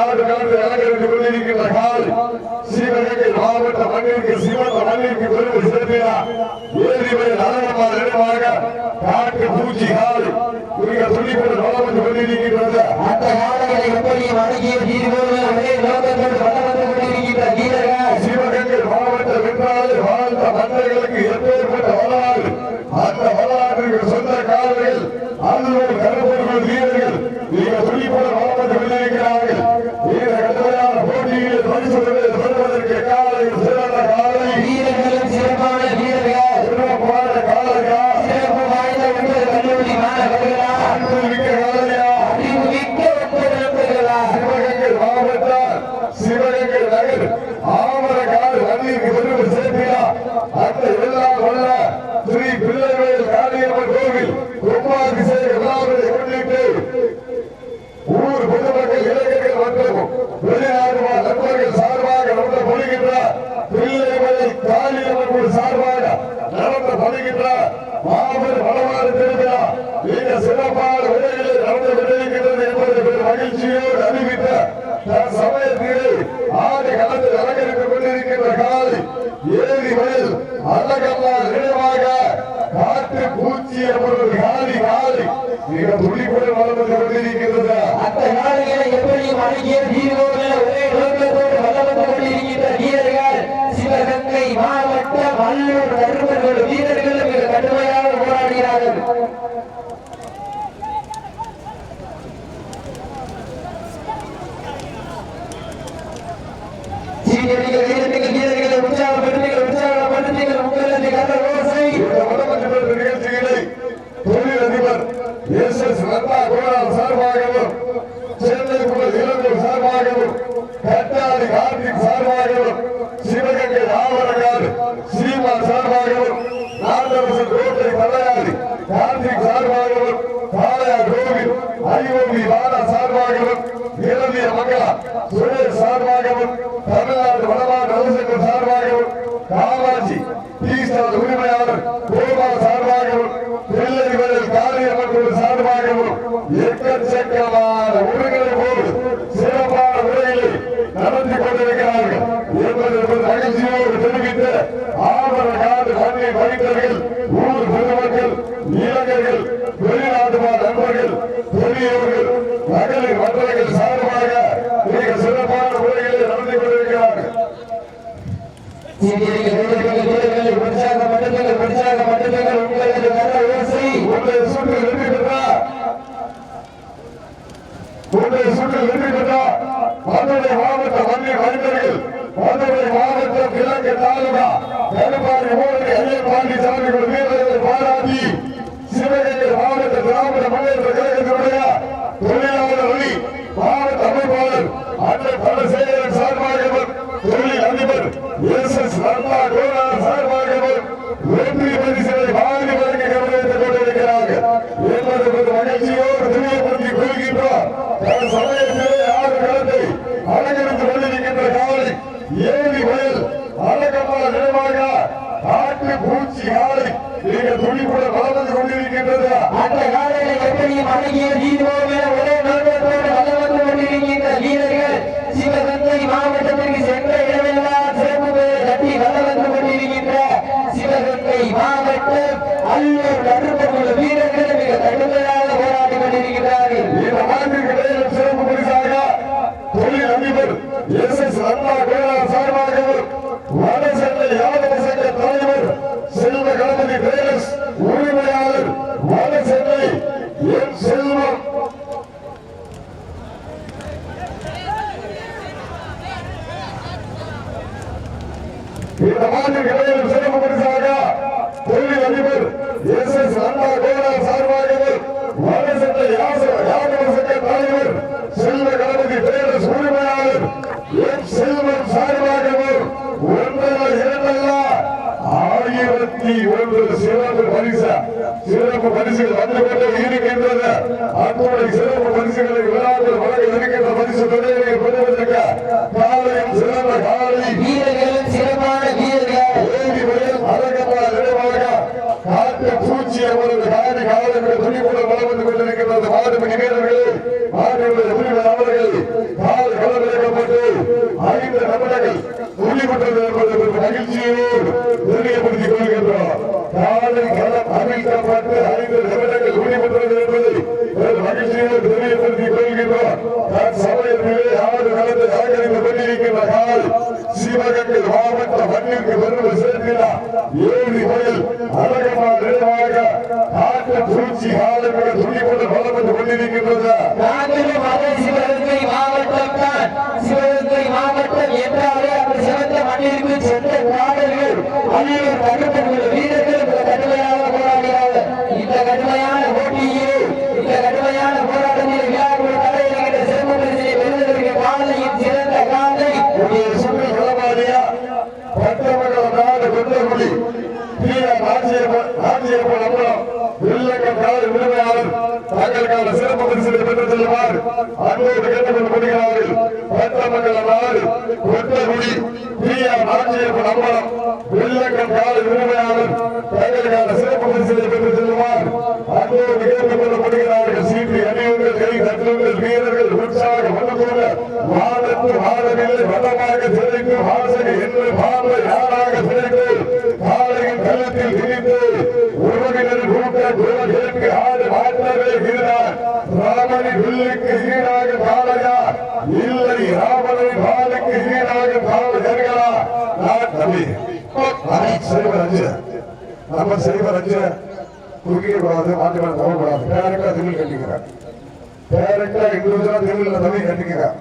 நாடு கலந்து அலங்கரித்துக் கொண்டிருக்கின்ற காலை சிவகங்கை மாவட்ட மண்ணிற்கு சிவந்த மண்ணிற்கு பெருமை சேர்க்கிறார். ஏரிமலை அழகமான இடமாக காட்டு பூச்சி காலை மிக துணிப்போடு வளம் வந்து கொண்டிருக்கின்றது. அந்த காலைகளை எப்படியும் அடங்கிய தீர்வுகள் ஒரே நோக்கத்தோடு வளம் வந்து கொண்டிருக்கின்ற வீரர்கள் சிவகங்கை மாவட்டம் என்றாலே வாழ்ந்த மன்னர்களுக்கு எப்பேற்பட்ட வரலாறு. அந்த வரலாற்றுக்கு சொந்த காலைகள் அல்லூர் கருப்பூர்கள் வீரர்கள் மிக துணிப்போடு வளம் வந்து கொண்டிருக்கிறார்கள். இந்த கடுமையான போட்டியில் பரிசுகளை பெறுவதற்கு காலையில் சிறந்த காலை வீரர்களும் சிறப்பான வீரர்கள் சிறப்பான காலையா சிறப்பு வாய்ந்த ஒன்பது கல்லூரி மாணவர்களா அன்புமிக்க காலையா அறிவு மிக்க ஒன்பது நண்பர்களா சிவகங்கை மாவட்டம் சிவகங்கை நகர் ஆமரகாடு மண்ணிற்கு பெருமை சேர்த்தியா. அந்த எல்லாம் வல்ல ஸ்ரீ பிள்ளைவேல் காளியம்மன் கோவில் கும்பாபிஷேக விழாவை முன்னிட்டு ஊர் பொதுமக்கள் இளைஞர்கள் மற்றும் வெளிநாடு வாழ் நண்பர்கள் சார்பாக நடத்தப்படுகின்ற பிள்ளைவேல் காளியம்மன் சார்பாக நடத்தப்படுகின்ற மாபெரும் வளமான திருவிழா மிக சிறப்பான முறையில் நடந்து கொண்டிருக்கிறது என்பதை பெரும் மகிழ்ச்சியோடு அறிவித்த சமயத்திலே ஆடி கலந்து அலங்கரித்துக் கொண்டிருக்கின்ற காலை ஏரி வயல் அழகம்மா நினைவாக காட்டு பூச்சி அவர்கள் காலி காலை மிக துளிப்புடன் வளர்ந்து கொண்டிருக்கிறது. அந்த காலைகளை எப்படியும் அடங்கிய தீர்வுகள் ஒரே நோக்கத்தோடு வளம் வந்து கொண்டிருக்கின்ற வீரர்கள் சிவகங்கை மாவட்டம் அல்லூர் கருப்பர்கள் வீரர்கள் மிக கடுமையாக போராடுகிறார்கள். வீரர்களை உற்சாகப்படுத்துங்கள் உங்களது கதை ஓசை இந்த வடமன்ற நிகழ்ச்சிகளை தொழிலதிபர் எஸ்.எஸ். ரத்னா கோலார் சார்பாகவும் சென்னை முதல் இளங்கூர் சார்பாகவும் கட்டாளி கார்த்திக் சார்பாகவும் சிவகங்கை ஆவரகாடு சீமான் சார்பாகவும் நாட்டரசன் கோட்டை தலையாரி கார்த்திக் சார்பாகவும் பாளையா கோவில் ஐஓபி பாலா சார்பாகவும் இளநிய மங்களா சுரேஷ் சார்பாகவும் தமிழ்நாடு வடமாடு ரவிசங்கர் சார்பாகவும் காமாட்சி டீஸ்டால் உரிமையாளர் கோபால் சார்பாகவும் பிள்ளைகளில் காரியமன்ற சார்பாகவும் எக்கச்சக்கமான உரிமைகளை போல் சிறப்பான முறையில் நடத்தி கொண்டிருக்கிறார்கள் என்பது மகிழ்ச்சியோடு தெரிவித்து ஆவரகாடு மண்ணை பயின்றவர்கள் ஊர் பொதுமக்கள் இளைஞர்கள் வெளிநாட்டு நண்பர்கள் பெரியவர்கள் மகளிர் மன்றங்கள் சார்பாக மிக சிறப்பான முறையில் நடந்து கொண்டிருக்கிறார்கள். உற்சாகப்படுத்துங்கள் உங்களது கதை ஓசை உன்னை சுற்று வெற்றி பெற்றார் மதுரை மாவட்ட மண்ணின் மனிதர்கள் மதுரை மாவட்டம் கிழக்கு தாலுகா கருப்பாடி ஓடி ஐயர் பாண்டி சாமிகள் வீரர்களை பாராட்டி சிவகங்கை மாவட்ட திராவிட முன்னேற்ற கழகத்தினுடைய தொழிலாளர் அணி மாவட்ட அமைப்பாளர் அண்ணன் தனசேகரன் சார்பாகவர் தொழில் அதிபர் எஸ்.எஸ். ரத்னா கோலார் சார்பாகவர் வெற்றி பரிசுகளை வாங்கி வழங்கி கவனித்துக் கொண்டிருக்கிறார்கள் என்பது மகிழ்ச்சியோடு தெரியப்படுத்திக் கொள்கின்றோம். சமயத்திலே ஆறு களத்தை அலங்கரித்துக் கொண்டிருக்கின்ற காலை ஏரி வயல் அழகம்மா நினைவாக காட்டு பூச்சி காலை மிக துணிப்புடன் வளர்ந்து கொண்டிருக்கின்றது. அந்த காலைகளை எப்படியும் அடங்கிய தீர்வுகள் ஒரே நோக்கத்தோடு வளம் வந்து கொண்டிருக்கின்ற வீரர்கள் சிவகங்கை மாவட்டத்திற்கு சென்ற இடமெல்லாம் சிறப்பு பெயர் கட்டி வளம் வந்து கொண்டிருக்கின்ற சிவகங்கை மாவட்டம் அல்லூர் கருப்பர்கள் வீரர்கள் மிக கடுமையாக போராடி கொண்டிருக்கிறார்கள். இந்த ஆண்டிற்கு சிறப்பு பரிசாக தொழில் அதிபர் எஸ்.எஸ். ரத்னா கோலார் சார்பாகவும் வடசென்னை யாதவ சங்க தலைவர் செல்வ கணபதி டெய்லர்ஸ் உரிமையாளர் வடசென்னை என் செல்வம் இந்த ஆண்டிற்கு சிறப்பு பரிசாக தொழில் அதிபர் எஸ்.எஸ். ரத்னா கோலார் சார்பாகவும் வடசென்னை யாதவ சங்க தலைவர் செல்வ கணபதி டெய்லர்ஸ் உரிமையாளர் என் செல்வம் சார்பாகவும் ஒன்றல்ல இரண்டல்ல 1001 சிறப்பு பரிசுகள் வந்து கொண்டே இருக்கின்றது. அத்துறை சிறப்பு பரிசுகளை விழாவில் வழங்க இருக்கின்ற பரிசு தொகையை பெறுவதற்கு காலையும் சிறந்த காலை வீரர்களும் சிறப்பான வீரர்கள் ஏரி வயல் அழகம்மா நினைவாக காட்டு பூச்சி அவரது காரி காலங்கள் துணிப்புடன் வளம் வந்து கொண்டிருக்கின்றது. மாடுபிடி வீரர்களே மாடுடைய உரிமையாளர்கள் கால் கலந்து உறுதிப்பட்டது என்பது மகிழ்ச்சியோடு தெரியப்படுத்திக் கொள்கின்றோம். காலை களம் அமைக்கப்பட்டு 5 நிமிடங்கள் உறுதிப்பட்டது என்பதை மகிழ்ச்சியோடு தெரியப்படுத்திக் கொள்கின்றோம். சமயத்திலே 6 களத்தை அலங்கரித்துக் கொண்டிருக்கின்ற கால் சிவகங்கை மாவட்ட மண்ணிற்கு பெருமை சேர்க்கிறார். 7 வயல் அழகமான நினைவாக ஆற்று சூழ்ச்சி காலங்களை துணிப்பட்டு பலம் என்று கொண்டிருக்கின்றது. சிவகங்கை மாவட்டம் தான். சிவகங்கை மாவட்டம் என்றாலே அந்த சிவந்த மண்ணிற்கு சென்ற பாடல்கள் அனைவரும் தடுப்பவர்கள் வீரர்கள் கடுமையாக போராடினார்கள். இந்த கடுமையான போட்டியிலே இந்த கடுமையான போராட்டத்தில் விழாக்குழு தலையிடுகின்ற சிறப்பு பரிசினை பெறுவதற்கு காலையின் சிறந்த காலை சுற்றி குளமாடியா பட்டமங்கலம் நாடு கொண்டகுடி உரிமையாளர் தங்களுக்கான சிறப்பு பரிசினை பெற்று செல்லுமாறு அன்போடு கேட்டுக்கொண்டு கொள்கிறார்கள். பட்டமங்கலம் நாடு கொண்டகுடி ஆட்சியப்பன் அம்பலம் வெள்ளக்கம் காலை உரிமையாளர் தங்களுக்கான சிறப்பு பரிசினை பெற்று செல்லுமாறு அன்போடு கேட்டுக்கொண்டு கொள்கிறார்கள். சீட்டி அணியுங்கள், கை தட்டுங்கள், வீரர்கள் உற்சாக மனதோட வாழத்து வாழவில்லை வளமாக சிறைக்கு வாசக என்று பாம்பை யாராக சிறைத்து காலையின் கள்ளத்தில் திணித்து உறவினர் கூட்ட குரலுக்கு ஆடு மாற்றவே இருந்தார். ராமனை வில்லுக்கு ஈடாக காளையா இல்லை, ராமனை பாலுக்கு ஈடாக காவலர்களா? தம்பி சைவர் அஞ்சு நம்ம சைவர் அஞ்சு குறுக்கிய கூடாது, மாற்றுமான தவறு கூடாது. பேரக்டா தமிழ் கட்டிக்கிறார், பேரக்டா இண்டிவிஜுவலா தமிழ்ல தமிழ் கட்டிக்கிறார்.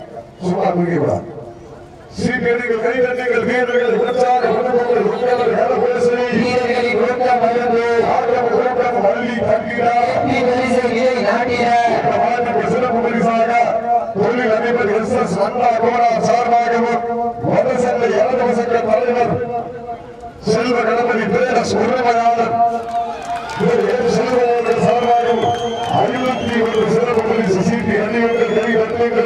சும்மா குறுக்கிய கூடாது. சீக்கிரங்கள் கைதட்டுங்கள், வீரர்கள் உற்சாக மனதோடு உட்கார்ந்து கல பேசி வீரர்களின் ஒழுக்கம் வளர்ந்து ஆட்டம் கூட்டம் வள்ளி தங்கினார். சிறப்பு பரிசாக தொழில் அதிபர் SS வந்தா கோரா சார்பாகவும் வடசென்னை இலவச சங்க தலைவர் செல்வ கணபதி பேரஸ் உரிமையாளர் செல்வர்கள் சார்பாகவும் 51 சிறப்பு பரிசு சீட்டி அணிவர்கள் கை தட்டுங்கள்.